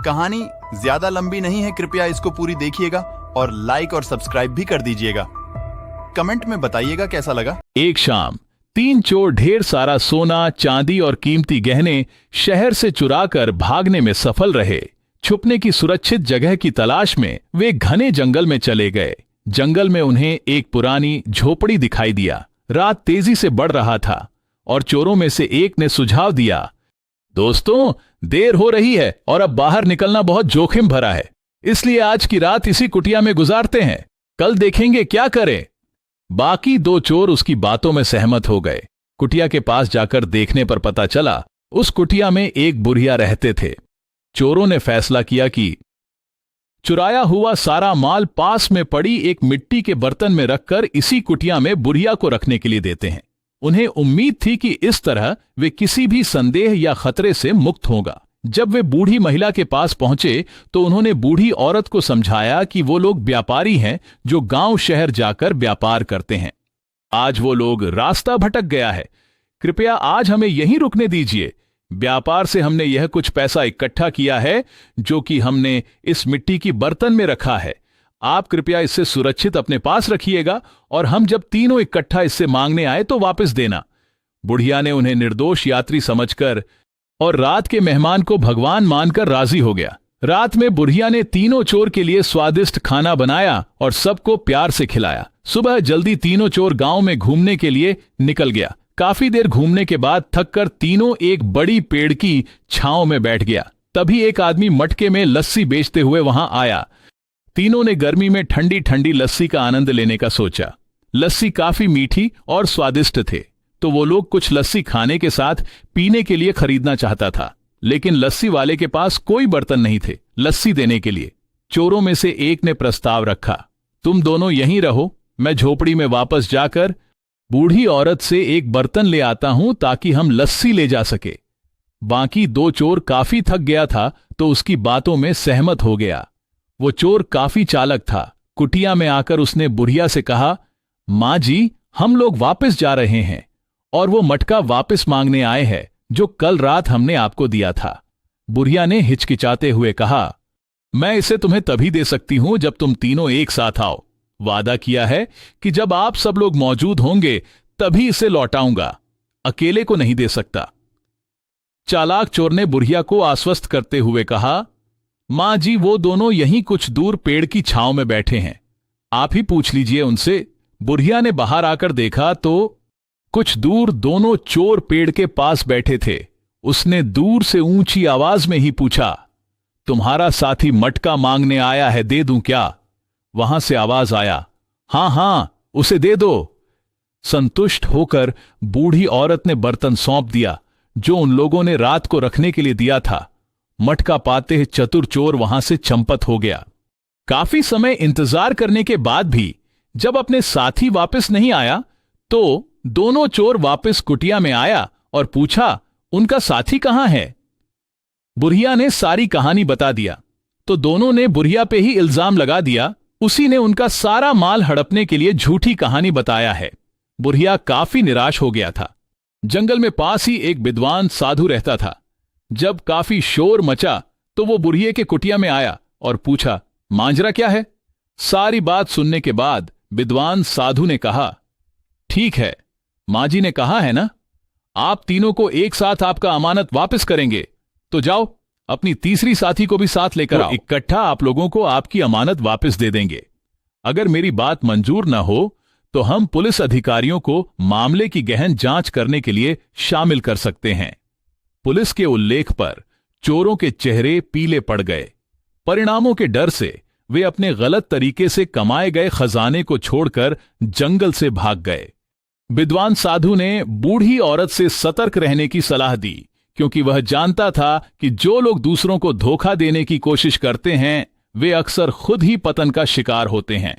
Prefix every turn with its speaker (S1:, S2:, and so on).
S1: कहानी ज्यादा लंबी नहीं है, कृपया इसको पूरी देखिएगा और लाइक और सब्सक्राइब भी कर दीजिएगा। कमेंट में बताइएगा कैसा लगा।
S2: एक शाम 3 चोर ढेर सारा सोना, चांदी और कीमती गहने शहर से चुराकर भागने में सफल रहे। छुपने की सुरक्षित जगह की तलाश में वे घने जंगल में चले गए। जंगल में उन्हें एक पुरानी झोपड़ी दिखाई दिया। रात तेजी से बढ़ रहा था और चोरों में से एक ने सुझाव दिया, दोस्तों, देर हो रही है और अब बाहर निकलना बहुत जोखिम भरा है, इसलिए आज की रात इसी कुटिया में गुजारते हैं, कल देखेंगे क्या करें। बाकी 2 चोर उसकी बातों में सहमत हो गए। कुटिया के पास जाकर देखने पर पता चला उस कुटिया में एक बुढ़िया रहते थे। चोरों ने फैसला किया कि चुराया हुआ सारा माल पास में पड़ी एक मिट्टी के बर्तन में रखकर इसी कुटिया में बुढ़िया को रखने के लिए देते हैं। उन्हें उम्मीद थी कि इस तरह वे किसी भी संदेह या खतरे से मुक्त होगा। जब वे बूढ़ी महिला के पास पहुंचे तो उन्होंने बूढ़ी औरत को समझाया कि वो लोग व्यापारी हैं जो गांव शहर जाकर व्यापार करते हैं। आज वो लोग रास्ता भटक गया है, कृपया आज हमें यहीं रुकने दीजिए। व्यापार से हमने यह कुछ पैसा इकट्ठा किया है जो कि हमने इस मिट्टी की बर्तन में रखा है। आप कृपया इससे सुरक्षित अपने पास रखिएगा और हम जब तीनों इकट्ठा इससे मांगने आए तो वापस देना। बुढ़िया ने उन्हें निर्दोष यात्री समझकर और रात के मेहमान को भगवान मानकर राजी हो गया। रात में बुढ़िया ने तीनों चोर के लिए स्वादिष्ट खाना बनाया और सबको प्यार से खिलाया। सुबह जल्दी तीनों चोर गांव में घूमने के लिए निकल गया। काफी देर घूमने के बाद थककर तीनों एक बड़ी पेड़ की छांव में बैठ गया। तभी एक आदमी मटके में लस्सी बेचते हुए वहां आया। तीनों ने गर्मी में ठंडी ठंडी लस्सी का आनंद लेने का सोचा। लस्सी काफी मीठी और स्वादिष्ट थे, तो वो लोग कुछ लस्सी खाने के साथ पीने के लिए खरीदना चाहता था, लेकिन लस्सी वाले के पास कोई बर्तन नहीं थे लस्सी देने के लिए। चोरों में से एक ने प्रस्ताव रखा, तुम दोनों यहीं रहो, मैं झोपड़ी में वापस जाकर बूढ़ी औरत से एक बर्तन ले आता हूं ताकि हम लस्सी ले जा सके। बाकी 2 चोर काफी थक गया था तो उसकी बातों में सहमत हो गया। वो चोर काफी चालक था। कुटिया में आकर उसने बुढ़िया से कहा, मां जी, हम लोग वापस जा रहे हैं और वो मटका वापस मांगने आए हैं जो कल रात हमने आपको दिया था। बुढ़िया ने हिचकिचाते हुए कहा, मैं इसे तुम्हें तभी दे सकती हूं जब तुम तीनों एक साथ आओ। वादा किया है कि जब आप सब लोग मौजूद होंगे तभी इसे लौटाऊंगा, अकेले को नहीं दे सकता। चालाक चोर ने बुढ़िया को आश्वस्त करते हुए कहा, मां जी, वो दोनों यहीं कुछ दूर पेड़ की छांव में बैठे हैं, आप ही पूछ लीजिए उनसे। बुढ़िया ने बाहर आकर देखा तो कुछ दूर दोनों चोर पेड़ के पास बैठे थे। उसने दूर से ऊंची आवाज में ही पूछा, तुम्हारा साथी मटका मांगने आया है, दे दूं क्या? वहां से आवाज आया, हां हां, उसे दे दो। संतुष्ट होकर बूढ़ी औरत ने बर्तन सौंप दिया जो उन लोगों ने रात को रखने के लिए दिया था। मटका पाते ही चतुर चोर वहां से चंपत हो गया। काफी समय इंतजार करने के बाद भी जब अपने साथी वापस नहीं आया तो दोनों चोर वापस कुटिया में आया और पूछा, उनका साथी कहां है? बुढ़िया ने सारी कहानी बता दिया तो दोनों ने बुढ़िया पे ही इल्जाम लगा दिया, उसी ने उनका सारा माल हड़पने के लिए झूठी कहानी बताया है। बुढ़िया काफी निराश हो गया था। जंगल में पास ही एक विद्वान साधु रहता था। जब काफी शोर मचा तो वो बुढ़िया के कुटिया में आया और पूछा, मांजरा क्या है? सारी बात सुनने के बाद विद्वान साधु ने कहा, ठीक है, मां जी ने कहा है ना, आप तीनों को एक साथ आपका अमानत वापस करेंगे, तो जाओ अपनी तीसरी साथी को भी साथ लेकर आओ। इकट्ठा आप लोगों को आपकी अमानत वापस दे देंगे। अगर मेरी बात मंजूर न हो तो हम पुलिस अधिकारियों को मामले की गहन जांच करने के लिए शामिल कर सकते हैं। पुलिस के उल्लेख पर चोरों के चेहरे पीले पड़ गए। परिणामों के डर से वे अपने गलत तरीके से कमाए गए खजाने को छोड़कर जंगल से भाग गए। विद्वान साधु ने बूढ़ी औरत से सतर्क रहने की सलाह दी, क्योंकि वह जानता था कि जो लोग दूसरों को धोखा देने की कोशिश करते हैं वे अक्सर खुद ही पतन का शिकार होते हैं।